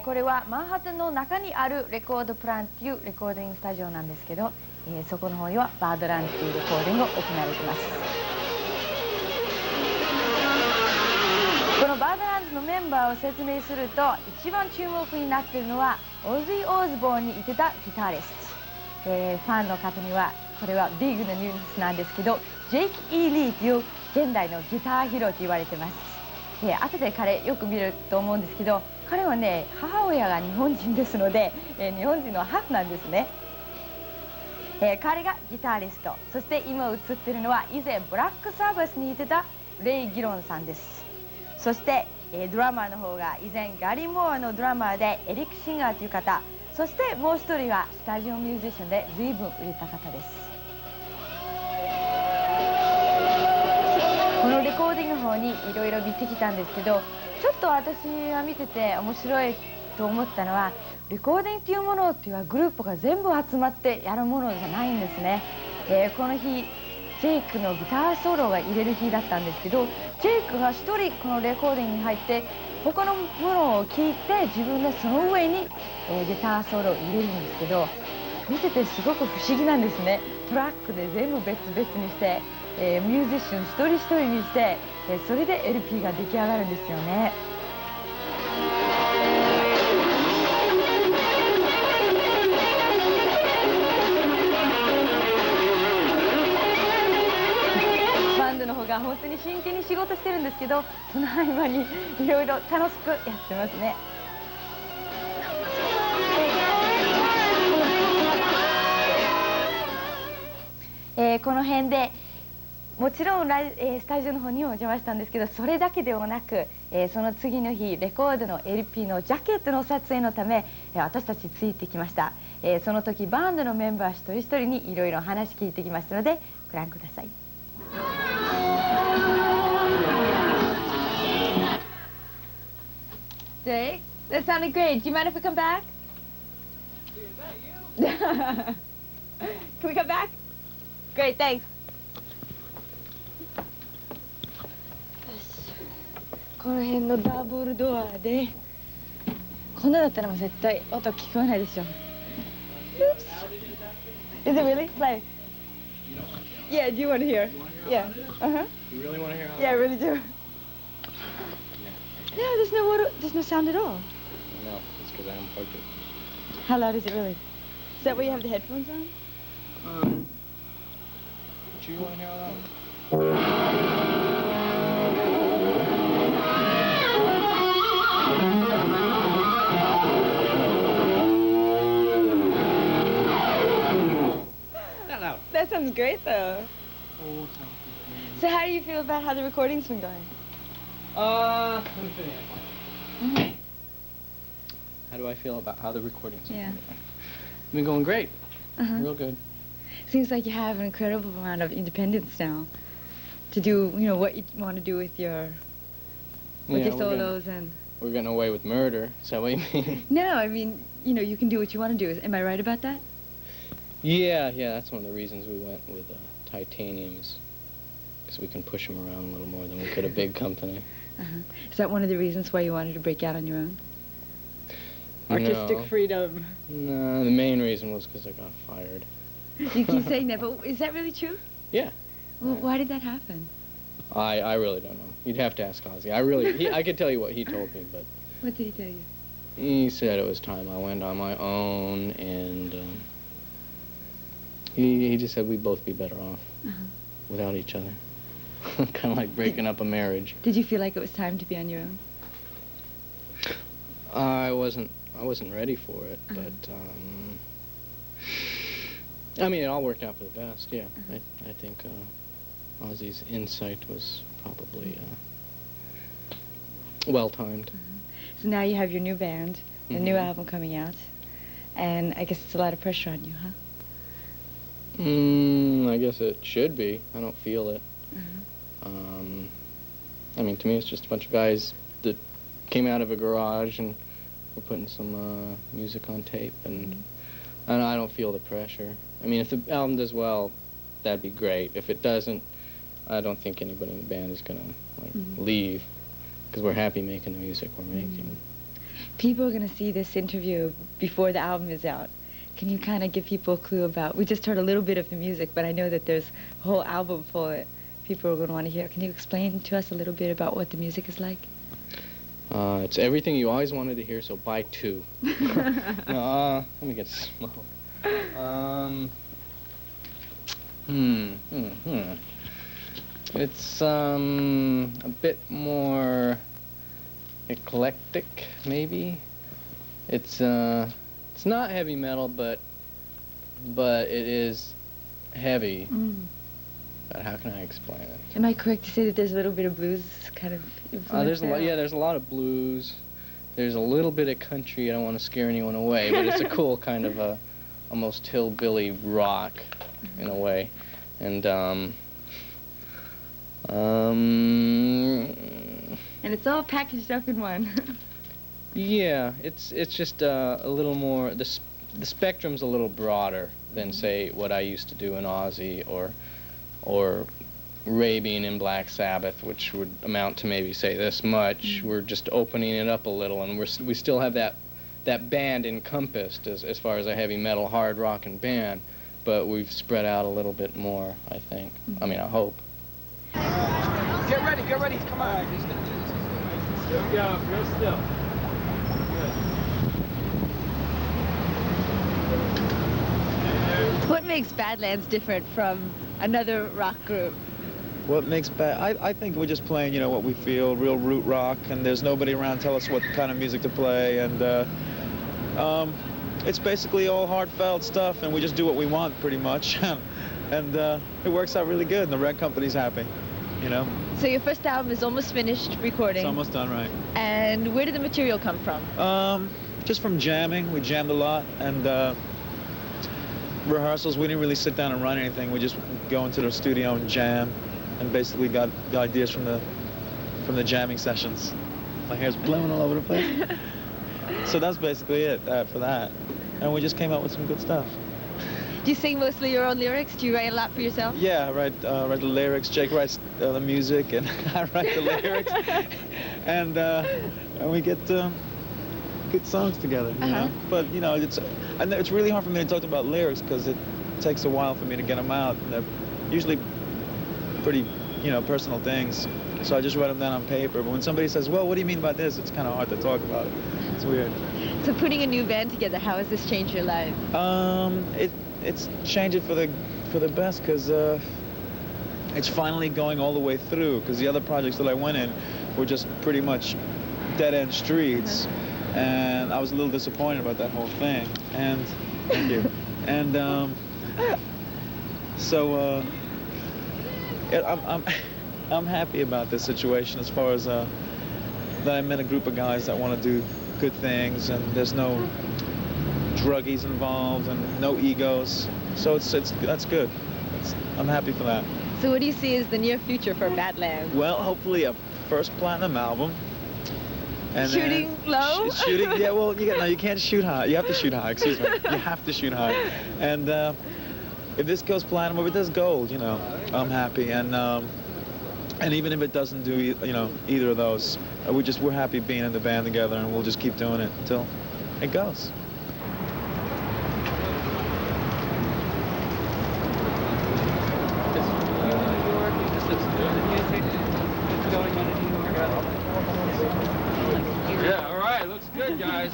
これはマンハッタンの中にあるレコードプランっていうレコーディングスタジオなんですけど、そこの方にはバードランドっていうレコーディングが行われています。このバードランドのメンバーを説明すると、一番注目になっているのはオズイ・オズボーンにいてたギタリスト、ファンの方にはこれはビッグなニュースなんですけど、ジェイク・イー・リーという現代のギターヒーローと言われてます。後で彼よく見ると思うんですけど、彼はね、母親が日本人ですので、日本人のハーフなんですね。彼がギタリスト、そして今映っているのは以前ブラックサーバスにいてたレイ・ギロンさんです。そして、ドラマーの方が以前ガリー・モアのドラマーでエリック・シンガーという方、そしてもう一人はスタジオミュージシャンで随分売れた方です。このレコーディングの方にいろいろ見てきたんですけど、ちょっと私が見てて面白いと思ったのは、レコーディングっていうものっていうのはグループが全部集まってやるものじゃないんですね。この日ジェイクのギターソロが入れる日だったんですけど、ジェイクが一人このレコーディングに入って他のものを聞いて自分でその上に、ギターソロを入れるんですけど、見ててすごく不思議なんですね。トラックで全部別々にして、ミュージシャン一人一人にして、それで LP が出来上がるんですよね。バンドの方が本当に真剣に仕事してるんですけど、その合間にいろいろ楽しくやってますね。この辺でもちろんスタジオの方にもお邪魔したんですけど、それだけではなく、その次の日レコードの LP のジャケットの撮影のため、私たちついてきました。その時バンドのメンバー一人一人にいろいろ話聞いてきましたのでご覧ください。Jake, that sounded great. Do you mind if we come back? Can we come back? Great, thanks. この辺のダブルドアで、こんなだったらもう絶対音聞こえないでしょ。Is it really? Play. Yeah, do you want to hear? Yeah. Uh-huh. You really want to hear how? Yeah, I really do. No, there's no sound at all. No, it's because I unplugged it. How loud is it really? Is that where you have the headphones on? Do you want to hear how loud? That sounds great, though. Oh, So how do you feel about how the recording's been going? Let me finish. How do I feel about how the recording's been going? Been going great. Real good. Seems like you have an incredible amount of independence now to do, what you want to do with your solos and... We're getting away with murder. Is that what you mean? No, I mean, you can do what you want to do. Am I right about that? Yeah, that's one of the reasons we went with titaniums, because we can push them around a little more than we could a big company. Is that one of the reasons why you wanted to break out on your own? Artistic freedom. No, the main reason was because I got fired. You keep saying that, but is that really true? Yeah. Well, why did that happen? I really don't know. You'd have to ask Ozzy. I could tell you what he told me, but... What did he tell you? He said it was time I went on my own, and he just said we'd both be better off without each other. Kind of like breaking up a marriage. Did you feel like it was time to be on your own? I wasn't ready for it, but I mean, it all worked out for the best. Yeah, I think Ozzy's insight was probably well timed. So now you have your new band, a new album coming out, and I guess it's a lot of pressure on you, huh? I guess it should be. I don't feel it. I mean, to me, it's just a bunch of guys that came out of a garage and were putting some music on tape, and I don't feel the pressure. I mean, if the album does well, that'd be great. If it doesn't, I don't think anybody in the band is gonna leave, because we're happy making the music we're making. People are going to see this interview before the album is out. Can you kind of give people a clue about, we just heard a little bit of the music, but I know that there's a whole album full that people are going to want to hear. Can you explain to us a little bit about what the music is like? It's everything you always wanted to hear, so buy 2. No, let me get slow. It's a bit more eclectic, maybe. It's not heavy metal, but it is heavy. But how can I explain it? Am I correct to say that there's a little bit of blues kind of influence there? There's a lot of blues. There's a little bit of country. I don't want to scare anyone away, but it's a cool kind of almost hillbilly rock in a way. And and it's all packaged up in one. Yeah, it's just a little more, the spectrum's a little broader than, say, what I used to do in Ozzy or Ray being in Black Sabbath, which would amount to maybe, say, this much. We're just opening it up a little, and we still have that band encompassed as far as a heavy metal, hard rock and band, but we've spread out a little bit more, I think. I mean, I hope. Get ready, come on. Here we go, real still. What makes Badlands different from another rock group? What makes I think we're just playing, you know, what we feel, real root rock, and there's nobody around to tell us what kind of music to play, and it's basically all heartfelt stuff, and we just do what we want, pretty much, and it works out really good, and the record company's happy, you know. So your first album is almost finished recording. It's almost done, right. And where did the material come from? Just from jamming. We jammed a lot, and rehearsals, we didn't really sit down and run anything. We just go into the studio and jam, and basically got the ideas from the jamming sessions. My hair's blowing all over the place. So that's basically it for that. And we just came up with some good stuff. Do you sing mostly your own lyrics? Do you write a lot for yourself? Yeah, I write the lyrics. Jake writes the music, and I write the lyrics. And we get good songs together, you know? But, you know, it's really hard for me to talk about lyrics because it takes a while for me to get them out. And they're usually pretty, you know, personal things. So I just write them down on paper. But when somebody says, well, what do you mean by this? It's kind of hard to talk about it. It's weird. So putting a new band together, how has this changed your life? It's changed it for the best because it's finally going all the way through, because the other projects that I went in were just pretty much dead-end streets. And I was a little disappointed about that whole thing. And thank you. And so I'm happy about this situation as far as that I met a group of guys that want to do good things, and there's no druggies involved and no egos. So that's good. I'm happy for that. So what do you see as the near future for Badlands? Well, hopefully a first platinum album. And shooting low? Shooting, yeah, well, you can't shoot high. You have to shoot high, excuse me. You have to shoot high. And if this goes platinum, or if it does gold, you know, I'm happy. And even if it doesn't do, you know, either of those, we're happy being in the band together, and we'll just keep doing it until it goes. Yeah, all right, looks good, guys.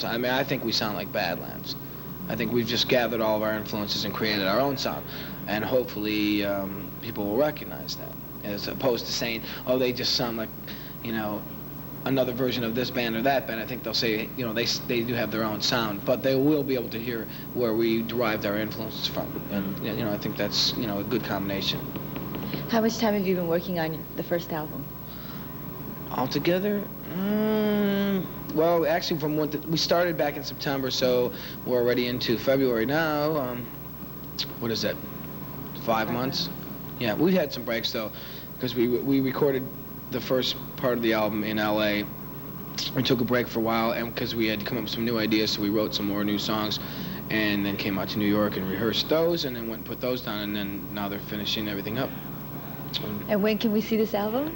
I mean, I think we sound like Badlands. I think we've just gathered all of our influences and created our own sound, and hopefully people will recognize that, as opposed to saying, oh, they just sound like, you know, another version of this band or that band. I think they'll say, you know, they do have their own sound, but they will be able to hear where we derived our influences from, and you know, I think that's, you know, a good combination. How much time have you been working on the first album? Altogether, well, actually, from we started back in September, so we're already into February now. What is that? 5 months? Yeah, we've had some breaks though, because we recorded the first part of the album in LA. We took a break for a while, and because we had to come up with some new ideas, so we wrote some more new songs, and then came out to New York and rehearsed those, and then went and put those down, and then now they're finishing everything up. And when can we see this album?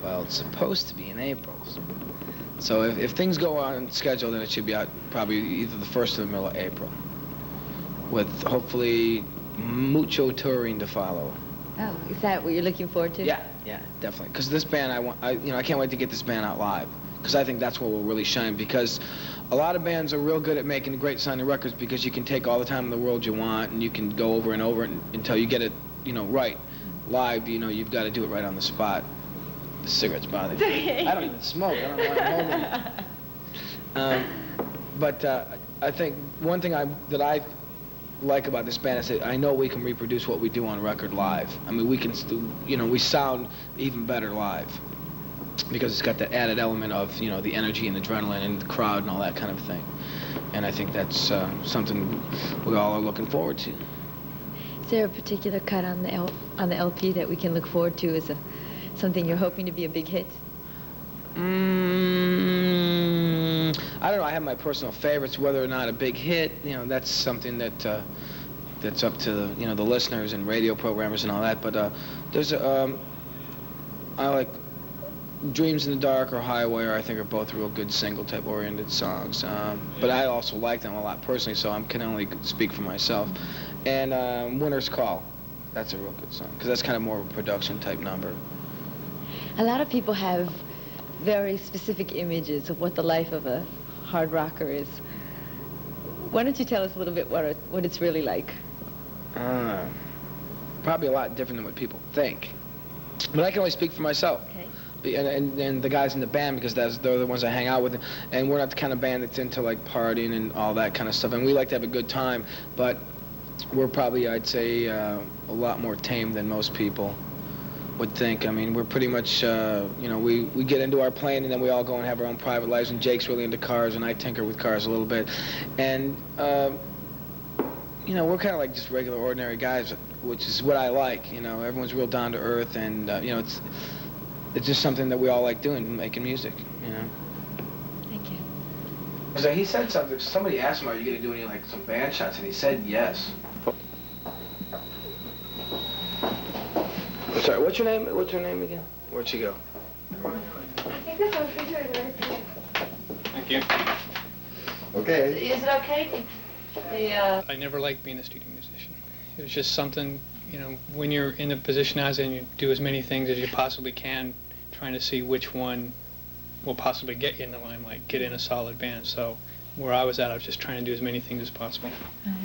Well, it's supposed to be in April. So if things go on schedule, then it should be out probably either the 1st or the middle of April, with hopefully mucho touring to follow. Oh, is that what you're looking forward to? Yeah, definitely. Because this band, I can't wait to get this band out live. Because I think that's where we'll really shine. Because a lot of bands are real good at making great sounding records because you can take all the time in the world you want and you can go over and over until you get it, right. Live, you've got to do it right on the spot. The cigarette's bothering me. I don't even smoke. I don't know why I'm holding it. I think one thing that I like about this band is that I know we can reproduce what we do on record live. I mean, we can, we sound even better live because it's got the added element of, the energy and adrenaline and the crowd and all that kind of thing. And I think that's something we all are looking forward to. Is there a particular cut on the LP that we can look forward to as something you're hoping to be a big hit? I don't know. I have my personal favorites. Whether or not a big hit, that's something that's up to the listeners and radio programmers and all that. But there's I like Dreams in the Dark or Highway. I think are both real good single type oriented songs. But I also like them a lot personally, so I can only speak for myself. And Winter's Call, that's a real good song because that's kind of more of a production type number. A lot of people have very specific images of what the life of a hard rocker is. Why don't you tell us a little bit what it's really like? Probably a lot different than what people think. But I can only speak for myself. Okay. And the guys in the band because they're the ones I hang out with. And we're not the kind of band that's into like partying and all that kind of stuff. And we like to have a good time, but we're probably, I'd say, a lot more tame than most people would think. I mean, we're pretty much, we get into our plane and then we all go and have our own private lives, and Jake's really into cars and I tinker with cars a little bit. And, we're kind of like just regular, ordinary guys, which is what I like, Everyone's real down to earth and, it's just something that we all like doing, making music, Thank you. So he said something, somebody asked him, are you going to do any, some band shots? And he said yes. Sorry, what's her name again? Where'd she go? I think that's our refrigerator right there. Thank you. Okay. Is it okay? I never liked being a studio musician. It was just something, when you're in the position I was in, you do as many things as you possibly can, trying to see which one will possibly get you in the limelight, get in a solid band. So where I was at, I was just trying to do as many things as possible.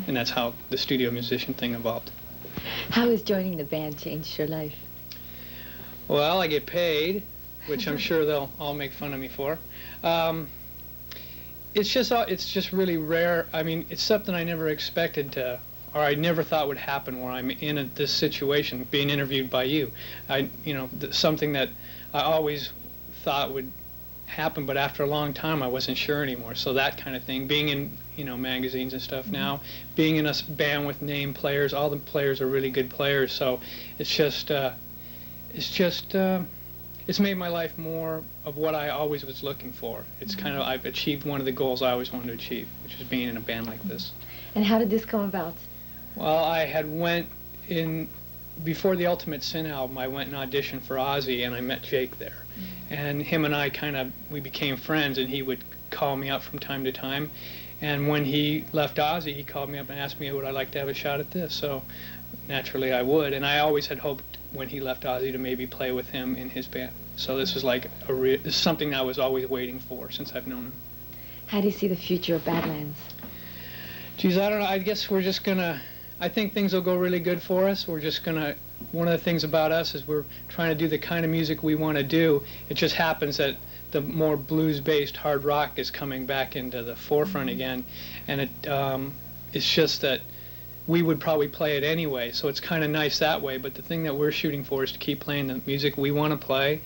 And that's how the studio musician thing evolved. How has joining the band changed your life? Well, I get paid, which I'm sure they'll all make fun of me for. It's just really rare. I mean, it's something I never expected to, or I never thought would happen where I'm in this situation, being interviewed by you. Something that I always thought would happen, but after a long time I wasn't sure anymore. So that kind of thing, being in magazines and stuff now, being in a band with name players, all the players are really good players. So it's made my life more of what I always was looking for. It's kind of, I've achieved one of the goals I always wanted to achieve, which is being in a band like this. And how did this come about? Well, I had went in, before the Ultimate Sin album, I went and auditioned for Ozzy, and I met Jake there. And him and I we became friends, and he would call me up from time to time. And when he left Ozzy, he called me up and asked me, would I like to have a shot at this? So naturally I would, and I always had hoped when he left Ozzy to maybe play with him in his band. So this was like this is something I was always waiting for since I've known him. How do you see the future of Badlands? Geez, I don't know. I guess we're just gonna, I think things will go really good for us. We're just gonna, one of the things about us is we're trying to do the kind of music we want to do. It just happens that the more blues-based hard rock is coming back into the forefront again, and it's just that we would probably play it anyway, so it's kind of nice that way. But the thing that we're shooting for is to keep playing the music we want to play,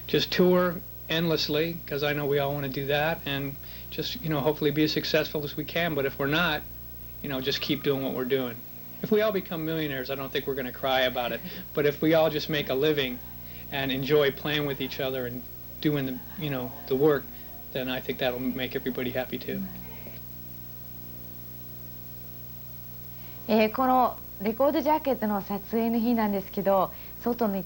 just tour endlessly, because I know we all want to do that, and just hopefully be as successful as we can. But if we're not, just keep doing what we're doing. If we all become millionaires, I don't think we're going to cry about it. But if we all just make a living and enjoy playing with each other and doing the work, then I think that'll make everybody happy too. このレコードジャケットの撮影の日なんですけど、外に